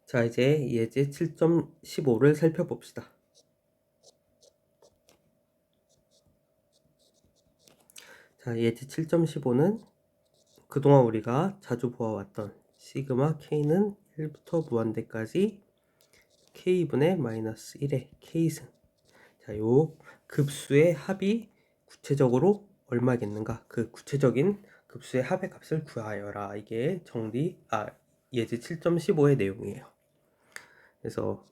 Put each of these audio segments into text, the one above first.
자, 이제 예제 7.15를 살펴봅시다. 자, 예제 7.15는 그동안 우리가 자주 보아왔던 시그마 k는 1부터 무한대까지 k분의 마이너스 1의 k승. 자, 요 급수의 합이 구체적으로 얼마겠는가? 그 구체적인 급수의 합의 값을 구하여라. 이게 예제 7.15의 내용이에요. 그래서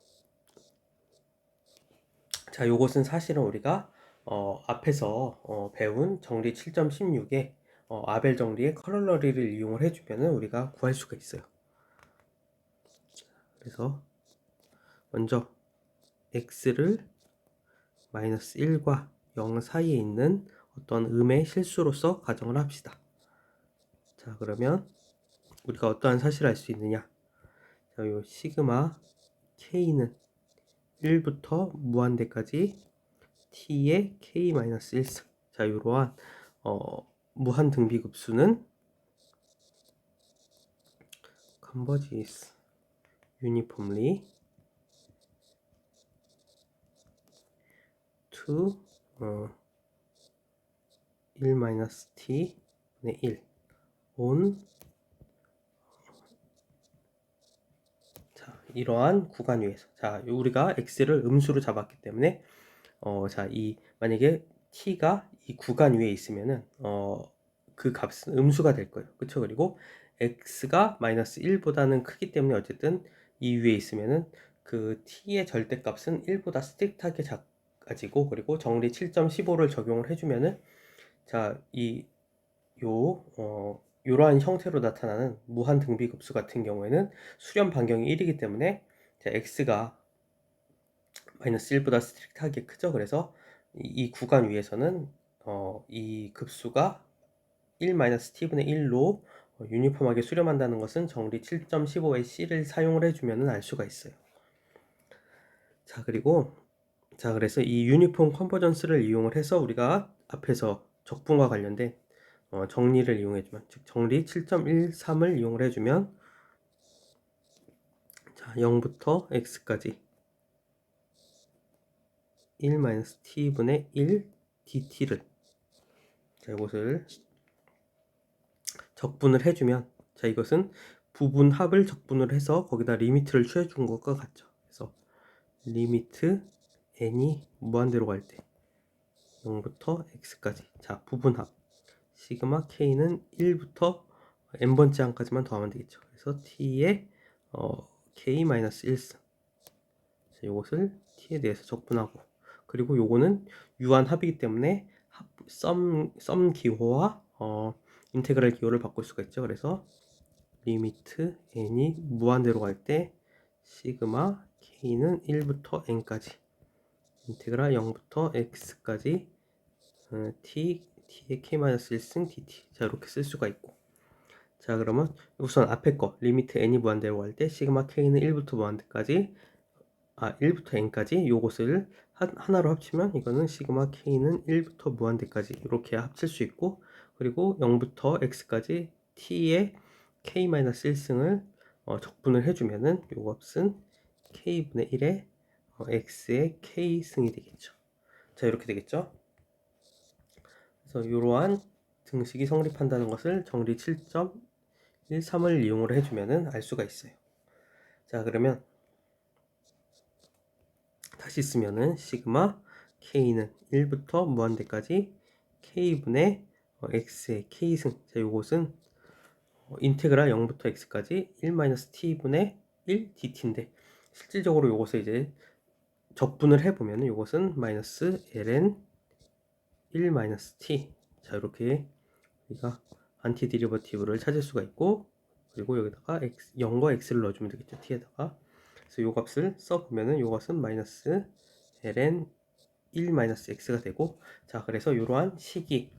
자, 요것은 사실은 우리가 앞에서 배운 정리 7.16에 아벨 정리의 커널러리를 이용을 해주면은 우리가 구할 수가 있어요. 그래서 먼저 x를 마이너스 1과 0 사이에 있는 어떤 음의 실수로서 가정을 합시다. 자, 그러면 우리가 어떠한 사실을 알 수 있느냐? 자, 요 시그마 k는 1부터 무한대까지 t의 k-1승. 자, 이러한 무한 등비급수는 converges uniformly to 1-t 분의 1 on 자, 이러한 구간 위에서 자, 우리가 x를 음수로 잡았기 때문에 만약에 t가 이 구간 위에 있으면은 그 값은 음수가 될 거예요. 그쵸? 그리고 x가 마이너스 1보다는 크기 때문에 어쨌든 이 위에 있으면은 그 t의 절대값은 1보다 스틱하게 작아지고, 그리고 정리 7.15를 적용을 해주면은 자, 요러한 형태로 나타나는 무한 등비급수 같은 경우에는 수렴 반경이 1이기 때문에 자, x가 마이너스 1보다 스틱하게 크죠. 그래서 이 구간 위에서는 이 급수가 1-t분의 1로 유니폼하게 수렴한다는 것은 정리 7.15의 c를 사용을 해주면 알 수가 있어요. 그래서 이 유니폼 컨버전스를 이용을 해서 우리가 앞에서 적분과 관련된 정리를 이용해주면, 즉 정리 7.13을 이용을 해주면 자, 0부터 x까지 1-t분의 1 dt를 자, 이것을 적분을 해주면 자, 이것은 부분합을 적분을 해서 거기다 리미트를 취해준 것과 같죠. 그래서 리미트 n이 무한대로 갈 때 0부터 x까지 자, 부분합 시그마 k는 1부터 n번째 항까지만 더하면 되겠죠. 그래서 t의 k-1승 이것을 t에 대해서 적분하고, 그리고 요거는 유한합이기 때문에 썸 기호와 인테그랄 기호를 바꿀 수가 있죠. 그래서 리미트 n이 무한대로 갈 때 시그마 k는 1부터 n까지 인테그랄 0부터 x까지 t의 k-1승 dt 자, 이렇게 쓸 수가 있고, 자, 그러면 우선 앞에 거 리미트 n이 무한대로 갈 때 시그마 k는 1부터 무한대까지 1부터 n까지 요것을 하나로 합치면 이거는 시그마 k는 1부터 무한대까지 이렇게 합칠 수 있고, 그리고 0부터 x까지 t의 k-1승을 적분을 해주면은 요 값은 k분의 1의 x의 k승이 되겠죠. 자, 이렇게 되겠죠. 그래서 이러한 등식이 성립한다는 것을 정리 7.13을 이용을 해주면은 알 수가 있어요. 자, 그러면 다시 쓰면은 시그마 k는 1부터 무한대까지 k분의 x의 k승. 자, 요것은 인테그랄 0부터 x까지 1-t분의 1 dt인데, 실질적으로 요것을 이제 적분을 해보면 요것은 마이너스 ln 1-t. 자, 이렇게 우리가 안티 디리버티브를 찾을 수가 있고, 그리고 여기다가 0과 x를 넣어주면 되겠죠. t에다가. 그래서 요 값을 써보면은 요것은 마이너스 ln 1-x가 되고, 자, 그래서 이러한 식이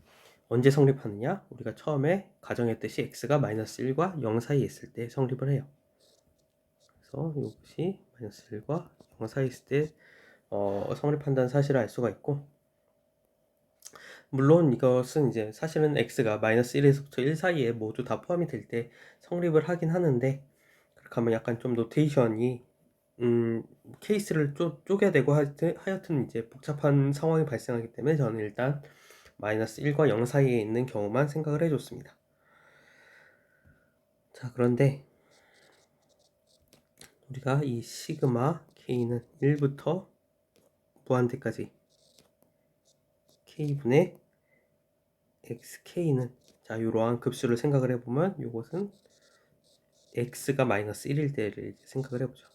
언제 성립하느냐? 우리가 처음에 가정했듯이 x가 마이너스 1과 0 사이에 있을 때 성립을 해요. 그래서 이것이 마이너스 1과 0 사이에 있을 때 성립한다는 사실을 알 수가 있고, 물론 이것은 이제 사실은 x가 마이너스 1에서부터 1 사이에 모두 다 포함이 될 때 성립을 하긴 하는데, 그렇게 하면 약간 좀 노테이션이 케이스를 쪼개야 되고 하여튼 이제 복잡한 상황이 발생하기 때문에 저는 일단 -1과 0 사이에 있는 경우만 생각을 해줬습니다. 자, 그런데 우리가 이 시그마 k는 1부터 무한대까지 k분의 xk는, 자, 이러한 급수를 생각을 해보면 이것은 x가 -1일 때를 생각을 해보죠.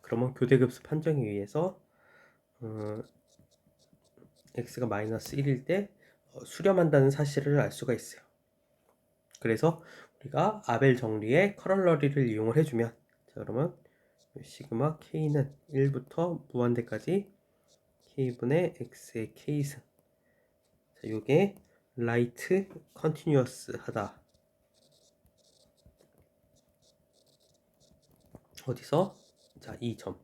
그러면 교대급수 판정에 의해서 x가 -1일 때 수렴한다는 사실을 알 수가 있어요. 그래서 우리가 아벨 정리의 커럴러리를 이용을 해주면, 자, 그러면 시그마 k는 1부터 무한대까지 k분의 x의 k승, 자, 요게 라이트 컨티뉴어스 하다. 어디서? 자, 이 점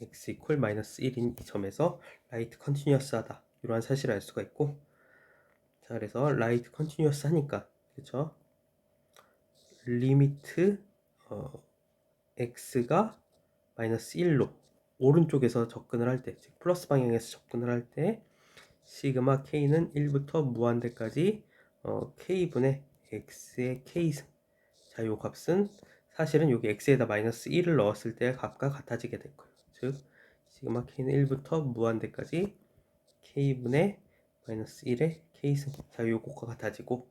x 이퀄 -1인 이 점에서 라이트 컨티뉴어스 하다, 이러한 사실을 알 수가 있고, 자, 그래서 라이트 컨티뉴어스 하니까, 그쵸? 리미트 x가 -1로 오른쪽에서 접근을 할 때, 즉 플러스 방향에서 접근을 할 때 시그마 k는 1부터 무한대까지 k분의 x의 k승, 자, 요 값은 사실은 여기 x에다 -1을 넣었을 때 값과 같아지게 될 거예요. 즉 시그마 k는 1부터 무한대까지 k분의 -1의 k승, 자, 요것과 같아지고,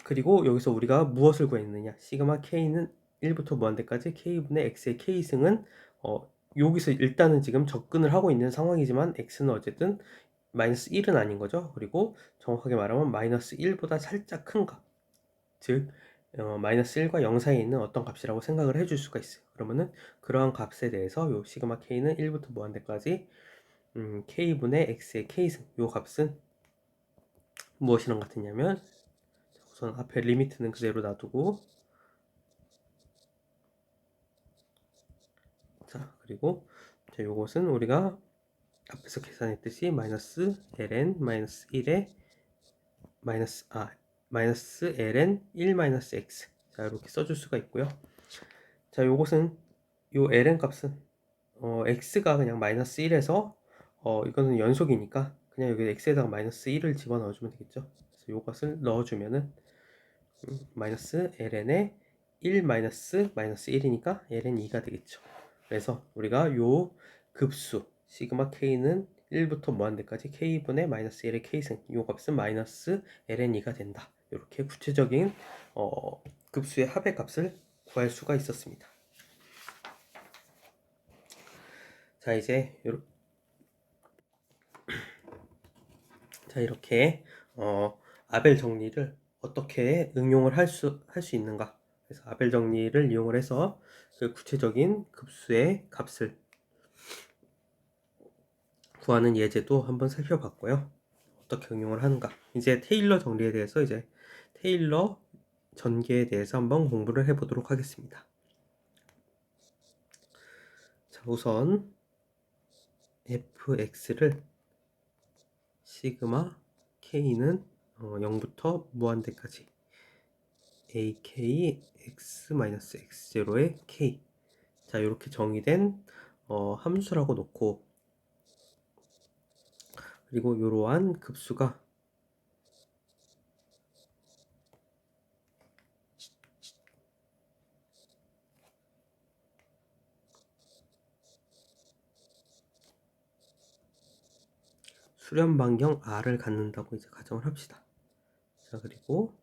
그리고 여기서 우리가 무엇을 구했느냐, 시그마 k는 1부터 무한대까지 k분의 x의 k승은 여기서 일단은 지금 접근을 하고 있는 상황이지만 x는 어쨌든 -1은 아닌 거죠. 그리고 정확하게 말하면 -1보다 살짝 큰 값, 즉 -1과 0 사이에 있는 어떤 값이라고 생각을 해줄 수가 있어요. 그러면은 그러한 값에 대해서 요 시그마 k는 1부터 무한대까지 k분의 x의 k승, 요 값은 무엇이랑 같으냐면, 우선 앞에 리미트는 그대로 놔두고, 자, 그리고 자, 요것은 우리가 앞에서 계산했듯이 -ln -1에 -ln 1 x, 자, 이렇게 써줄 수가 있고요. 자, 요것은 요 ln 값은 x가 그냥 -1에서 이거는 연속이니까 그냥 여기 x에다가 -1을 집어넣어주면 되겠죠. 그래서 요것을 넣어주면은 -ln에 1 -1이니까 ln 2가 되겠죠. 그래서 우리가 요 급수 시그마 k는 1부터 무한대까지 k분의 -1의 k승, 요 값은 -ln2가 된다. 이렇게 구체적인 급수의 합의 값을 구할 수가 있었습니다. 자, 이제 이렇게 아벨 정리를 어떻게 응용을 할 수 있는가. 그래서 아벨 정리를 이용을 해서 그 구체적인 급수의 값을 구하는 예제도 한번 살펴봤고요. 어떻게 응용을 하는가. 이제 테일러 정리에 대해서, 이제 테일러 전개에 대해서 한번 공부를 해보도록 하겠습니다. 자, 우선 fx를 시그마 k는 0부터 무한대까지 ak x-x0의 k, 자, 이렇게 정의된 함수라고 놓고, 그리고 이러한 급수가 수렴 반경 r을 갖는다고 이제 가정을 합시다. 자, 그리고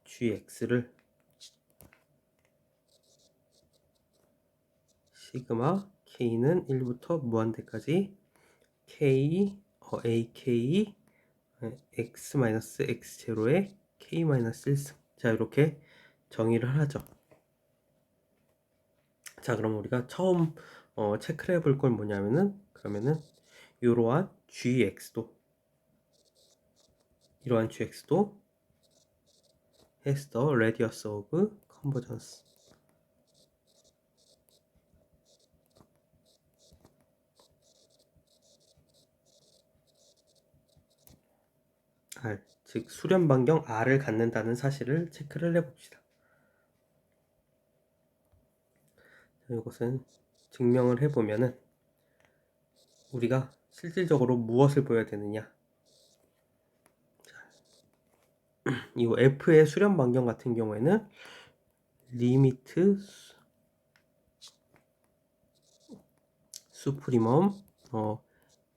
gx를 시그마 k는 1부터 무한대까지 k ak x-x0의 k-1승, 자, 이렇게 정의를 하죠. 자, 그럼 우리가 처음 체크를 해볼 건 뭐냐면은, 그러면은 이러한 gx도 has the radius of convergence, r, 즉 수렴 반경 R을 갖는다는 사실을 체크를 해봅시다. 이것은 증명을 해보면은 우리가 실질적으로 무엇을 보여야 되느냐, 이 F의 수렴 반경 같은 경우에는 리미트 수프리멈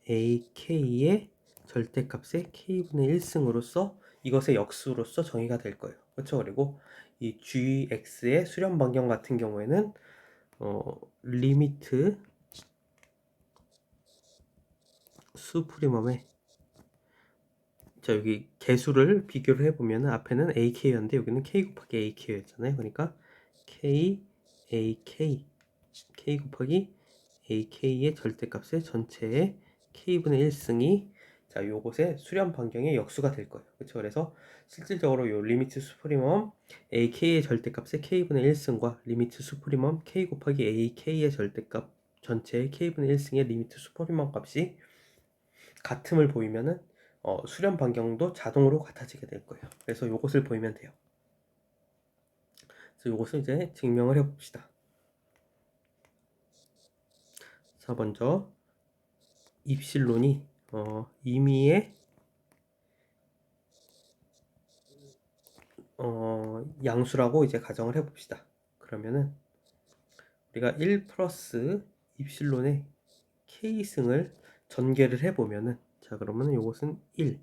AK의 절대값의 K분의 1승으로서 이것의 역수로서 정의가 될 거예요. 그렇죠? 그리고 이 GX의 수렴 반경 같은 경우에는 리미트 수프리멈의, 자 여기 개수를 비교를 해보면 앞에는 AK였는데 여기는 K 곱하기 AK였잖아요. 그러니까 K 곱하기 AK의 절대값의 전체의 K분의 1승이 자 요것의 수렴 반경의 역수가 될 거예요. 그렇죠? 그래서 실질적으로 요 리미트 수프리멈 AK의 절대값의 K분의 1승과 리미트 수프리멈 K 곱하기 AK의 절대값 전체의 K분의 1승의 리미트 수프리멈 값이 같음을 보이면은 수렴 반경도 자동으로 같아지게 될 거예요. 그래서 요것을 보이면 돼요. 그래서 요것을 이제 증명을 해봅시다. 자, 먼저 입실론이 임의의 양수라고 이제 가정을 해봅시다. 그러면은 우리가 1 플러스 입실론의 K승을 전개를 해보면은 자 그러면은 요것은 1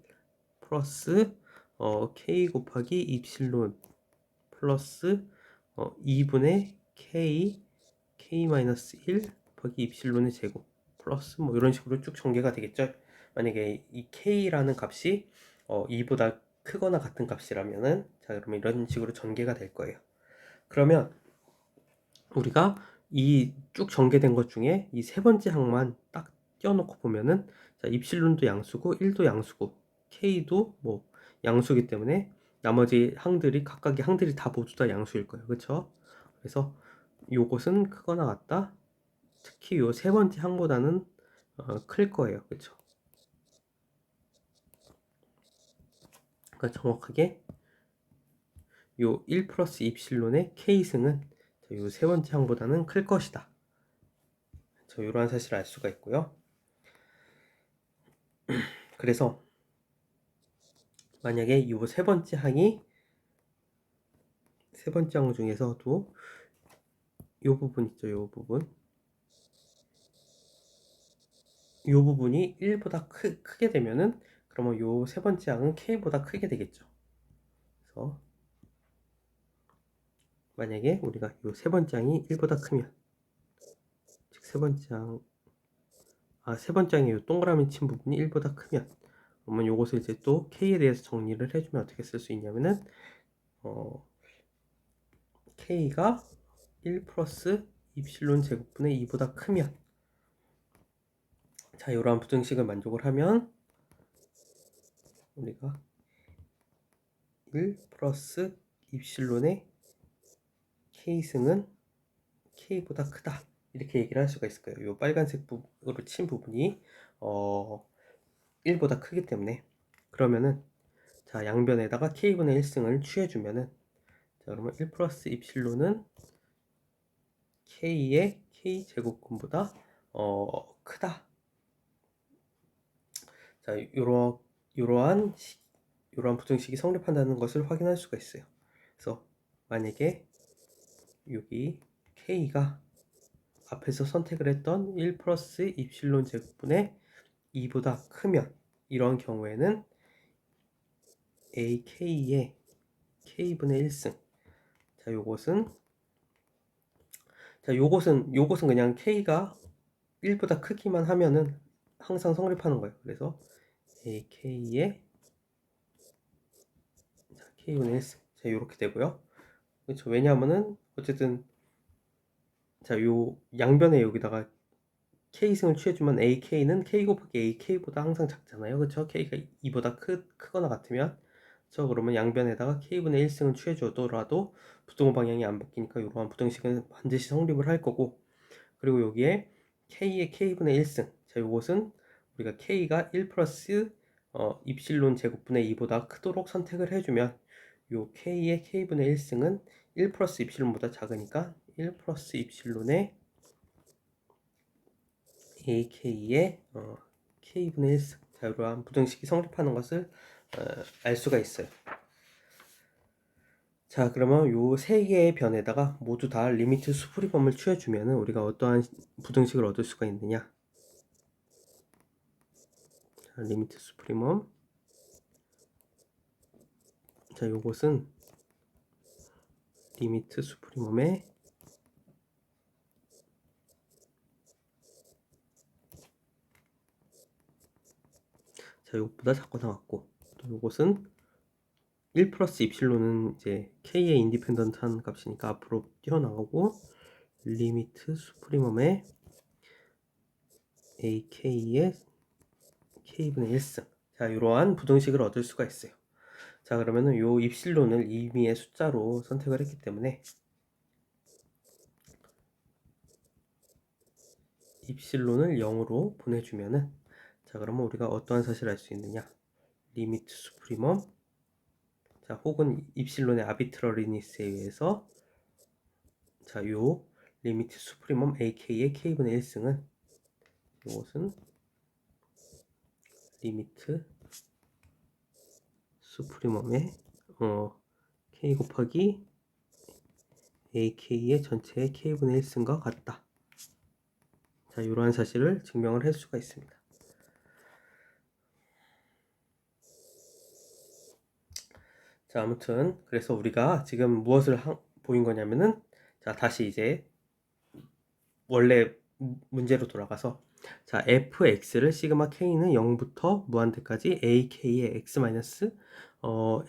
플러스 K 곱하기 입실론 플러스 2분의 K 마이너스 1 곱하기 입실론의 제곱 플러스 뭐 이런 식으로 쭉 전개가 되겠죠. 만약에 이 K라는 값이 2보다 크거나 같은 값이라면은 자 그러면 이런 식으로 전개가 될 거예요. 그러면 우리가 이 쭉 전개된 것 중에 이 세 번째 항만 딱 띄워놓고 보면은 자 입실론도 양수고 1도 양수고 K도 뭐 양수기 때문에 나머지 항들이 각각의 항들이 다 모두 다 양수일 거예요. 그렇죠? 그래서 요것은 크거나 같다. 특히 요 세 번째 항보다는 클 거예요. 그렇죠? 그러니까 정확하게 요 1 플러스 입실론의 K승은 요 세 번째 항보다는 클 것이다. 이러한 사실을 알 수가 있고요. 그래서 만약에 이 세 번째 항이 세 번째 항 중에서도 이 부분 있죠. 이 부분이 1보다 크게 되면은 그러면 이 세 번째 항은 K보다 크게 되겠죠. 그래서 만약에 우리가 이 세 번째 항이 1보다 크면 즉 세 번째 항의 이 동그라미 친 부분이 1보다 크면 그러면 이것을 이제 또 K에 대해서 정리를 해주면 어떻게 쓸 수 있냐면은 K가 1 플러스 입실론 제곱분의 2보다 크면 자 이러한 부등식을 만족을 하면 우리가 1 플러스 입실론의 K승은 K보다 크다 이렇게 얘기를 할 수가 있을 거예요. 이 빨간색으로 친 부분이 1보다 크기 때문에 그러면은 자 양변에다가 K분의 1승을 취해주면은 자 그러면 1 플러스 입실론은 K의 K제곱근보다 크다. 자 이러한 부등식이 성립한다는 것을 확인할 수가 있어요. 그래서 만약에 여기 K가 앞에서 선택을 했던 1 플러스 입실론 제곱분의 2보다 크면 이런 경우에는 AK의 K분의 1승 요것은 그냥 K가 1보다 크기만 하면은 항상 성립하는 거예요. 그래서 AK의 K분의 1승 자 요렇게 되고요. 그렇죠. 왜냐하면은 어쨌든 자 요 양변에 여기다가 K승을 취해주면 AK는 K 곱하기 AK보다 항상 작잖아요. 그렇죠? K가 2보다 크거나 같으면 그렇죠? 그러면 양변에다가 K분의 1승을 취해주더라도 부등호 방향이 안 바뀌니까 이러한 부등식은 반드시 성립을 할 거고 그리고 여기에 K의 K분의 1승 자 요것은 우리가 K가 1 플러스 입실론 제곱분의 2보다 크도록 선택을 해주면 요 k의 k분의 1승은 1 플러스 입실론보다 작으니까 1 플러스 입실론의 ak의 k분의 1승, 자, 이러한 부등식이 성립하는 것을 알 수가 있어요. 자, 그러면 요 세 개의 변에다가 모두 다 리미트 수프리범을 취해주면은 우리가 어떠한 부등식을 얻을 수가 있느냐. 자, 리미트 수프리멈. 자, 요것은 리미트 수프리멈의 자, 요것보다 작고 나왔고, 또 요것은 1 플러스 입실론은 이제 k의 인디펜던트한 값이니까 앞으로 뛰어나가고, 리미트 수프리멈의 ak의 k분의 1승. 자, 이러한 부등식을 얻을 수가 있어요. 자, 그러면은 요 입실론을 임의의 숫자로 선택을 했기 때문에 입실론을 0으로 보내주면은, 자, 그러면 우리가 어떠한 사실을 알 수 있느냐. 리미트 수프리멈, 자, 혹은 입실론의 아비트러리니스에 의해서, 자, 요 리미트 수프리멈 ak의 k분의 1승은 이것은 리미트 수프리멈의 k 곱하기 ak의 전체의 k분의 1승과 같다. 자, 이러한 사실을 증명을 할 수가 있습니다. 자, 아무튼 그래서 우리가 지금 무엇을 보인 거냐면은, 자, 다시 이제 원래 문제로 돌아가서, 자, fx를 시그마 k는 0부터 무한대까지 ak의 x 마이너스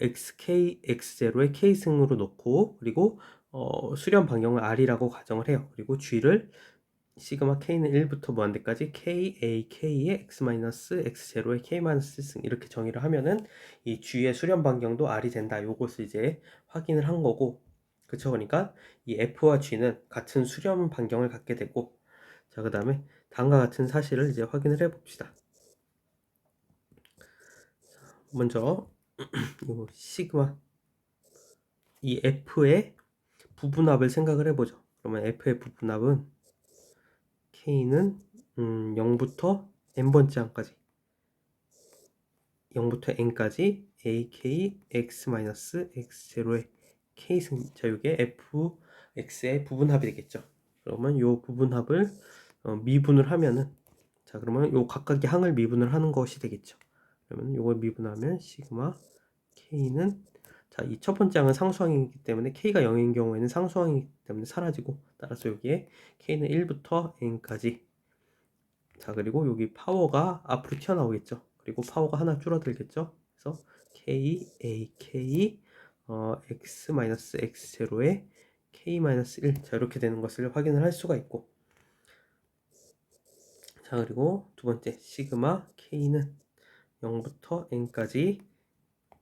xk x0의 k승으로 놓고, 그리고 수렴 반경을 r이라고 가정을 해요. 그리고 g를 시그마 k는 1부터 무한대까지 k a k의 x 마이너스 x0의 k 마이너스 1승 이렇게 정의를 하면은 이 g의 수렴 반경도 r이 된다. 요것을 이제 확인을 한 거고, 그쵸? 그러니까 이 f와 g는 같은 수렴 반경을 갖게 되고, 자, 그 다음에 다음과 같은 사실을 이제 확인을 해 봅시다. 먼저 요 시그마, 이 f의 부분합을 생각을 해보죠. 그러면 f의 부분합은 k는 0부터 n번째 항까지, 0부터 n까지 ak x-x0의 k승, 자, 이게 fx의 부분합이 되겠죠. 그러면 이 부분합을 미분을 하면은, 자, 그러면 요 각각의 항을 미분을 하는 것이 되겠죠. 그러면 요걸 미분하면 시그마 k는, 자, 이 첫 번째 항은 상수항이기 때문에 k가 0인 경우에는 상수항이기 때문에 사라지고, 따라서 여기에 k는 1부터 n까지, 자, 그리고 여기 파워가 앞으로 튀어나오겠죠. 그리고 파워가 하나 줄어들겠죠. 그래서 k a k x-x0의 k-1, 자, 이렇게 되는 것을 확인을 할 수가 있고, 자, 그리고 두 번째 시그마 k는 0부터 n까지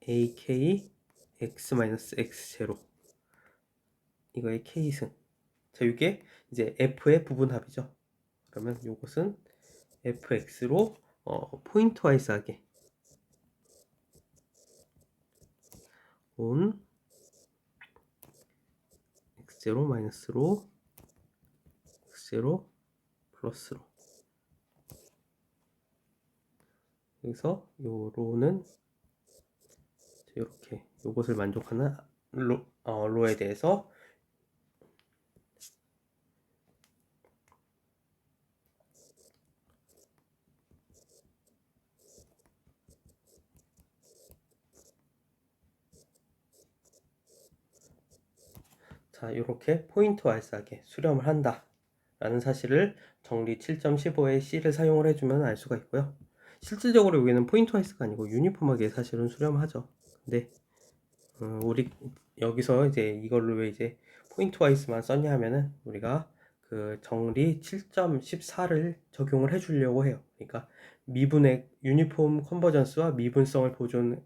ak x-x0, 이거의 k승, 자, 이게 이제 f의 부분합이죠. 그러면 이것은 fx로 포인트 와이즈하게 온 x0 마이너스로 x0 플러스로, 여기서 요로는 이렇게 요것을 만족하는 로에 대해서 자, 이렇게 포인트 와이즈하게 수렴을 한다 라는 사실을 정리 7.15의 C를 사용을 해주면 알 수가 있고요. 실질적으로 여기는 포인트 와이즈가 아니고 유니폼하게 사실은 수렴하죠. 근데 우리 여기서 이제 이걸로 왜 이제 포인트 와이즈만 썼냐 하면은 우리가 그 정리 7.14를 적용을 해 주려고 해요. 그러니까 미분의 유니폼 컨버전스와 미분성을 보존,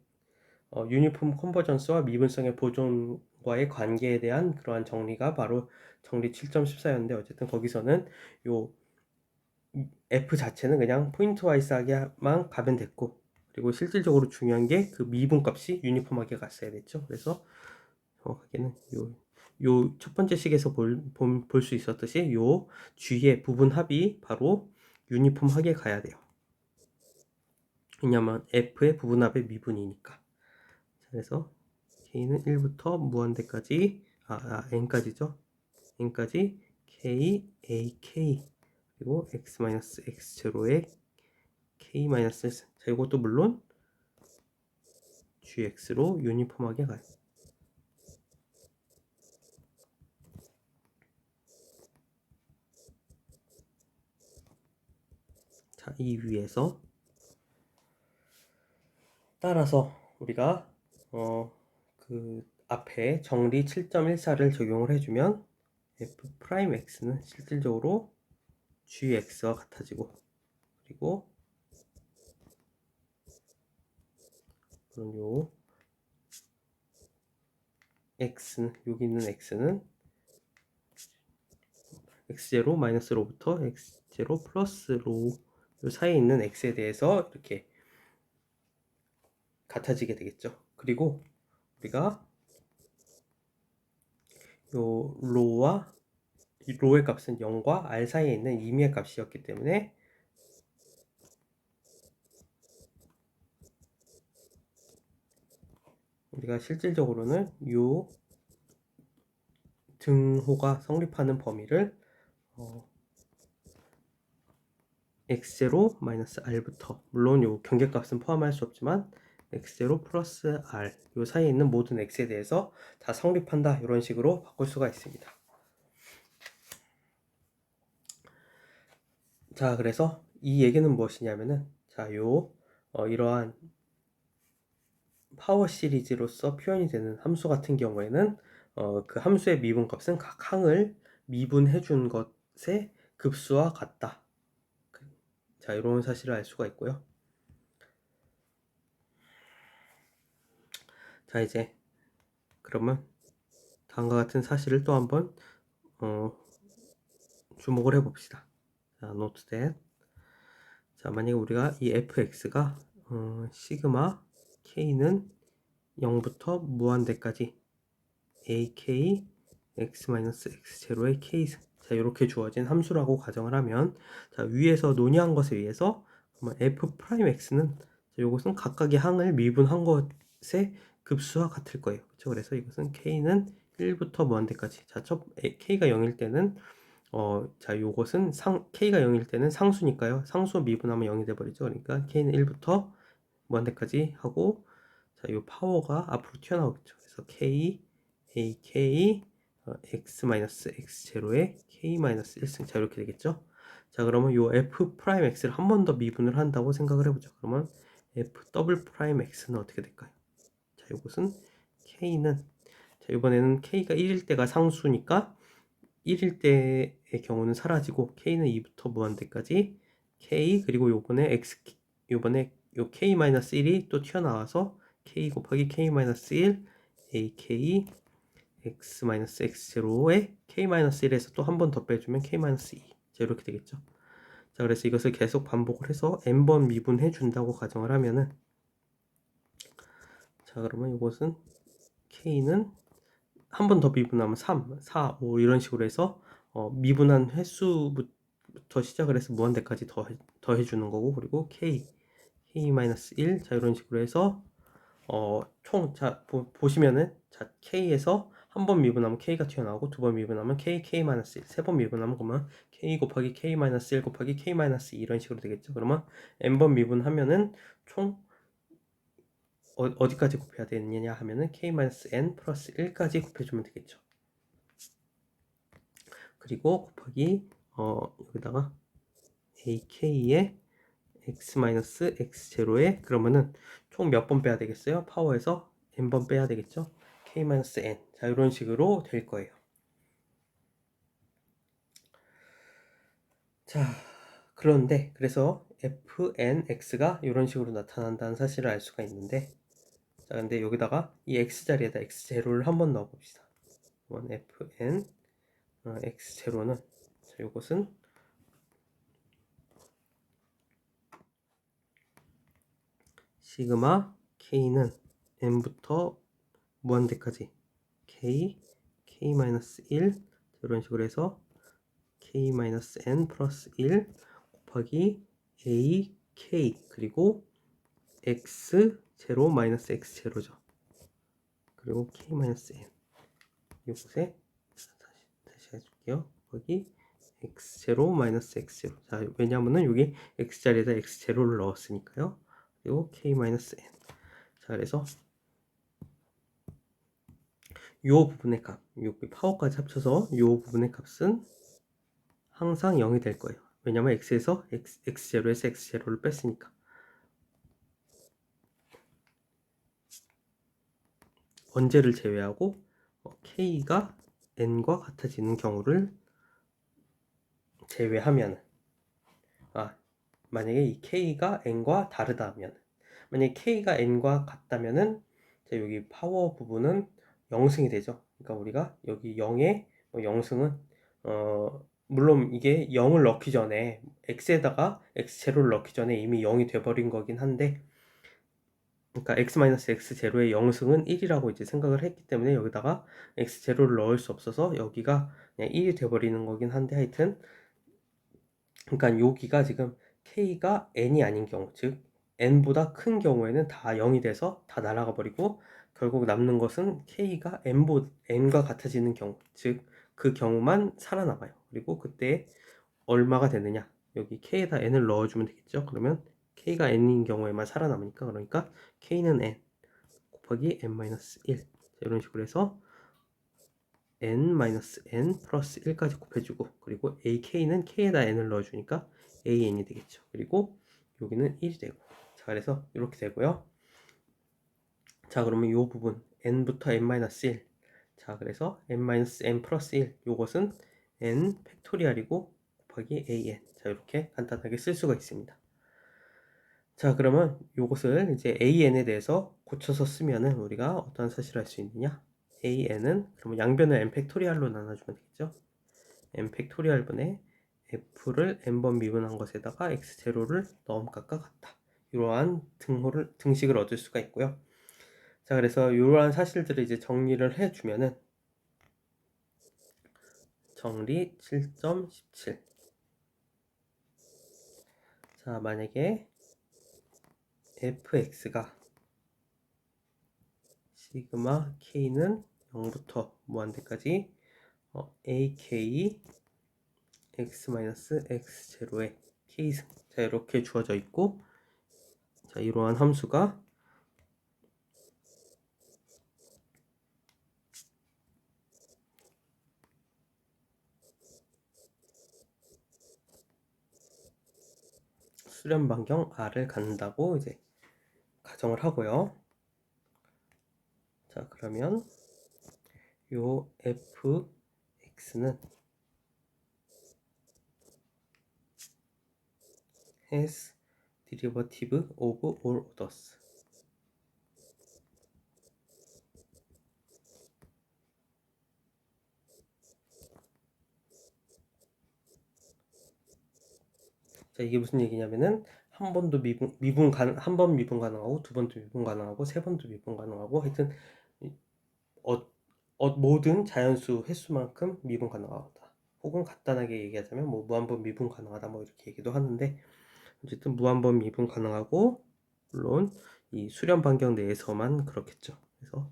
유니폼 컨버전스와 미분성의 보존과의 관계에 대한 그러한 정리가 바로 정리 7.14였는데, 어쨌든 거기서는 요 F 자체는 그냥 포인트 와이즈하게만 가면 됐고, 그리고 실질적으로 중요한 게 그 미분값이 유니폼하게 갔어야 됐죠. 그래서 정확하게는 요 첫 번째 식에서 볼 수 있었듯이 요 G의 부분합이 바로 유니폼하게 가야 돼요. 왜냐면 F의 부분합의 미분이니까. 그래서 K는 1부터 무한대까지 N까지죠. N까지 K, A, K 그리고 X-X0의 K-1. 자, 이것도 물론 GX로 유니폼하게 가요. 자, 이 위에서 따라서 우리가 그 앞에 정리 7.14를 적용을 해주면 F'X는 실질적으로 GX와 같아지고, 그리고 요 X는, 여기 있는 X는 X0 마이너스 로부터 X0 플러스 로, 요 사이에 있는 X에 대해서 이렇게 같아지게 되겠죠. 그리고 우리가 요 로의 값은 0과 R 사이에 있는 임의의 값이었기 때문에 우리가 실질적으로는 요 등호가 성립하는 범위를 x0 마이너스 r부터, 물론 요 경계값은 포함할 수 없지만 x0 플러스 r 요 사이에 있는 모든 x에 대해서 다 성립한다, 이런 식으로 바꿀 수가 있습니다. 자, 그래서 이 얘기는 무엇이냐면은, 자, 이러한 파워 시리즈로서 표현이 되는 함수 같은 경우에는 그 함수의 미분값은 각 항을 미분해 준 것의 급수와 같다. 자, 이런 사실을 알 수가 있고요. 자, 이제 그러면 다음과 같은 사실을 또 한번 주목을 해봅시다. 자, note that. 자, 만약에 우리가 이 fx가 시그마 k는 0부터 무한대까지 ak x-x0의 k승, 자, 이렇게 주어진 함수라고 가정을 하면, 자, 위에서 논의한 것에 의해서 f'x는, 이것은 각각의 항을 미분한 것의 급수와 같을 거예요. 그렇죠? 그래서 이것은 k는 1부터 무한대까지. 자, k가 0일 때는 자, 요것은 k가 0일 때는 상수니까요. 상수 미분하면 0이 돼버리죠. 그러니까 k는 1부터 무한대까지 하고, 자, 요 파워가 앞으로 튀어나오겠죠. 그래서 k, ak, x-x0의 k-1승. 자, 이렇게 되겠죠. 자, 그러면 요 f'x를 한 번 더 미분을 한다고 생각을 해보죠. 그러면 f'x는 어떻게 될까요? 자, 요것은 k는, 자, 이번에는 k가 1일 때가 상수니까 1일 때의 경우는 사라지고 k는 2부터 무한대까지 k, 그리고 요번에 요 k-1이 또 튀어나와서 k 곱하기 k-1 ak x-x0에 k-1에서 또 한 번 더 빼주면 k-2. 자, 이렇게 되겠죠. 자, 그래서 이것을 계속 반복을 해서 n번 미분해 준다고 가정을 하면은, 자, 그러면 이것은 k는 한 번 더 미분하면 3, 4, 5 이런 식으로 해서 미분한 횟수부터 시작을 해서 무한대까지 더해주는 거고, 그리고 k-1, 자, 이런 식으로 해서 자, 보시면은, 자, k에서 한 번 미분하면 k가 튀어나오고, 두 번 미분하면 k-1, 세 번 미분하면 그러면 k 곱하기 k-1 곱하기 k-2 이런 식으로 되겠죠. 그러면 n번 미분하면은 총 어디까지 곱해야 되느냐 하면은 k-n 플러스 1까지 곱해주면 되겠죠. 그리고 곱하기 여기다가 ak의 x-x0에, 그러면은 총 몇 번 빼야 되겠어요? 파워에서 n번 빼야 되겠죠? k-n. 자, 이런 식으로 될 거예요. 자, 그런데 그래서 fnx가 이런 식으로 나타난다는 사실을 알 수가 있는데, 자, 근데 여기다가 이 x 자리에다 x0를 한번 넣어 봅시다. fn x0는, 자, 이것은 시그마 k는 n부터 무한대까지 k, k-1 이런 식으로 해서 k-n 플러스 1 곱하기 a, k 그리고 x0 마이너스 x0죠. 그리고 k-n 이곳에 다시 해줄게요. 거기 x0 마이너스 x0. 자, 왜냐하면은 여기 x자리에다 x0를 넣었으니까요. 그리고 k-n. 자, 그래서 요 부분의 값, 요 파워까지 합쳐서 요 부분의 값은 항상 0이 될 거예요. 왜냐면 x에서 x0에서 x0를 뺐으니까. 언제를 제외하고 k가 n과 같아지는 경우를 제외하면, 만약에 이 k가 n과 다르다면, 만약에 k가 n과 같다면은 여기 파워 부분은 0승이 되죠. 그러니까 우리가 여기 0의 0승은 물론 이게 0을 넣기 전에 x에다가 x0를 넣기 전에 이미 0이 돼버린 거긴 한데, 그러니까 x-x0의 0승은 1이라고 이제 생각을 했기 때문에 여기다가 x0를 넣을 수 없어서 여기가 그냥 1이 돼버리는 거긴 한데, 하여튼 그러니까 여기가 지금 k가 n이 아닌 경우, 즉 n보다 큰 경우에는 다 0이 돼서 다 날아가 버리고 결국 남는 것은 k가 n과 같아지는 경우, 즉 그 경우만 살아남아요. 그리고 그때 얼마가 되느냐, 여기 k에다 n을 넣어주면 되겠죠. 그러면 k가 n인 경우에만 살아남으니까, 그러니까 k는 n 곱하기 n-1 이런 식으로 해서 n-n 플러스 1까지 곱해주고, 그리고 ak는 k에다 n을 넣어주니까 an이 되겠죠. 그리고 여기는 1이 되고, 자, 그래서 이렇게 되고요. 자, 그러면 이 부분 n부터 n-1, 자, 그래서 n-n 플러스 1, 요것은 n 팩토리얼이고 곱하기 an, 자, 이렇게 간단하게 쓸 수가 있습니다. 자, 그러면 요것을 이제 an에 대해서 고쳐서 쓰면은 우리가 어떤 사실을 할 수 있느냐, an은 그러면 양변을 n 팩토리얼로 나눠주면 되겠죠. n 팩토리얼 분의 f를 n번 미분한 것에다가 x0를 넣음값과 같다, 이러한 등식을 얻을 수가 있고요. 자, 그래서 이러한 사실들을 이제 정리를 해주면은 정리 7.17. 자, 만약에 fx가 시그마 k는 0부터 무한대까지 ak x-x0의 k승, 자, 이렇게 주어져 있고, 자, 이러한 함수가 수렴 반경 r을 갖는다고 이제 가정을 하고요. 자, 그러면 요 fx는 has derivative of all orders. 자, 이게 무슨 얘기냐면은 한 번도 한 번 미분 가능하고, 두 번도 미분 가능하고, 세 번도 미분 가능하고, 하여튼 모든 자연수 횟수만큼 미분 가능하다. 혹은 간단하게 얘기하자면 뭐 무한번 미분 가능하다, 뭐 이렇게 얘기도 하는데, 어쨌든 무한번 미분 가능하고, 물론 이 수렴 반경 내에서만 그렇겠죠. 그래서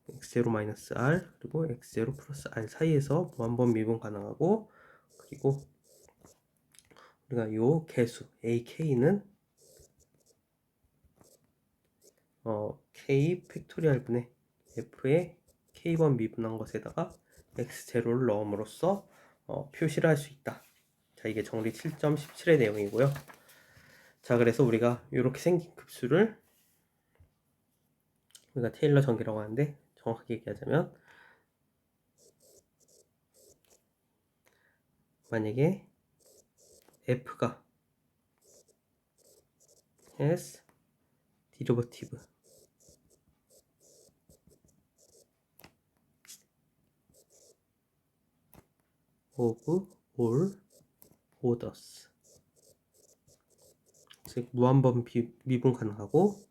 x0-r 그리고 x0 플러스 r 사이에서 무한번 미분 가능하고, 그리고 우리가 요 개수 ak는 k 팩토리얼 분의 f의 k번 미분한 것에다가 x0를 넣음으로써 표시를 할 수 있다. 자, 이게 정리 7.17의 내용이고요. 자, 그래서 우리가 이렇게 생긴 급수를 우리가 테일러 전개라고 하는데, 정확하게 얘기하자면 만약에 f가 has derivative of all orders, 즉 무한번 미분 가능하고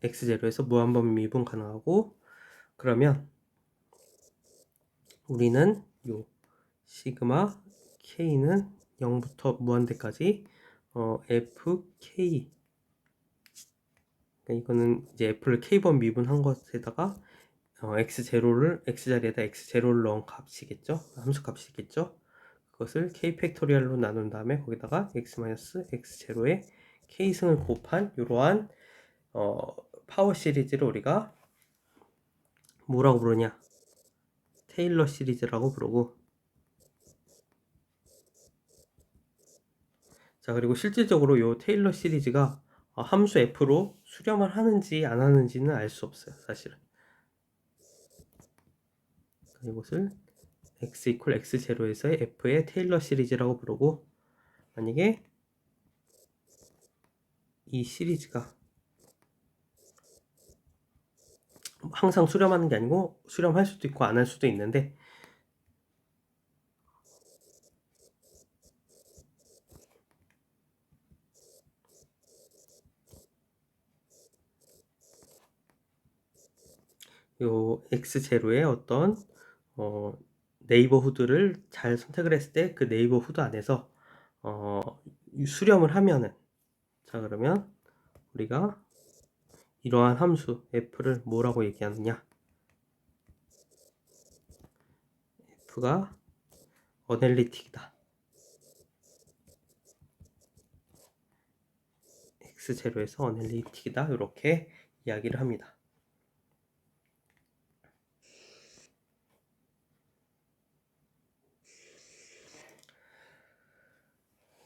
x0에서 무한번 미분 가능하고, 그러면 우리는 요 시그마 k는 0부터 무한대까지 fk, 그러니까 이거는 이제 f를 k번 미분한 것에다가 x0를 x자리에다 x0를 넣은 값이겠죠, 함수 값이겠죠. 그것을 k 팩토리얼로 나눈 다음에 거기다가 x-x0에 k승을 곱한 이러한 파워 시리즈를 우리가 뭐라고 부르냐, 테일러 시리즈라고 부르고, 자, 그리고 실질적으로 이 테일러 시리즈가 함수 f로 수렴을 하는지 안 하는지는 알 수 없어요, 사실은. 이것을 x 이퀄 x0에서의 f의 테일러 시리즈라고 부르고, 만약에 이 시리즈가 항상 수렴하는 게 아니고 수렴할 수도 있고 안 할 수도 있는데, 요 x0의 어떤 네이버후드를 잘 선택을 했을 때 그 네이버후드 안에서 수렴을 하면은, 자, 그러면 우리가 이러한 함수 f를 뭐라고 얘기하느냐, f가 어널리틱이다, x0에서 어널리틱이다, 이렇게 이야기를 합니다.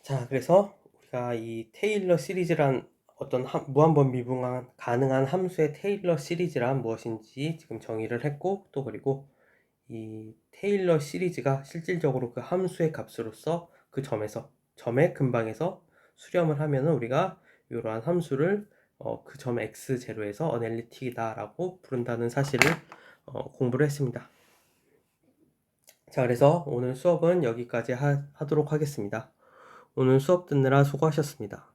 자, 그래서 우리가 이 테일러 시리즈란 어떤 무한번 미분 가능한 함수의 테일러 시리즈란 무엇인지 지금 정의를 했고, 또 그리고 이 테일러 시리즈가 실질적으로 그 함수의 값으로서 그 점의 근방에서 수렴을 하면은 우리가 이러한 함수를 그 점 x0에서 어널리틱이다 라고 부른다는 사실을 공부를 했습니다. 자, 그래서 오늘 수업은 여기까지 하도록 하겠습니다. 오늘 수업 듣느라 수고하셨습니다.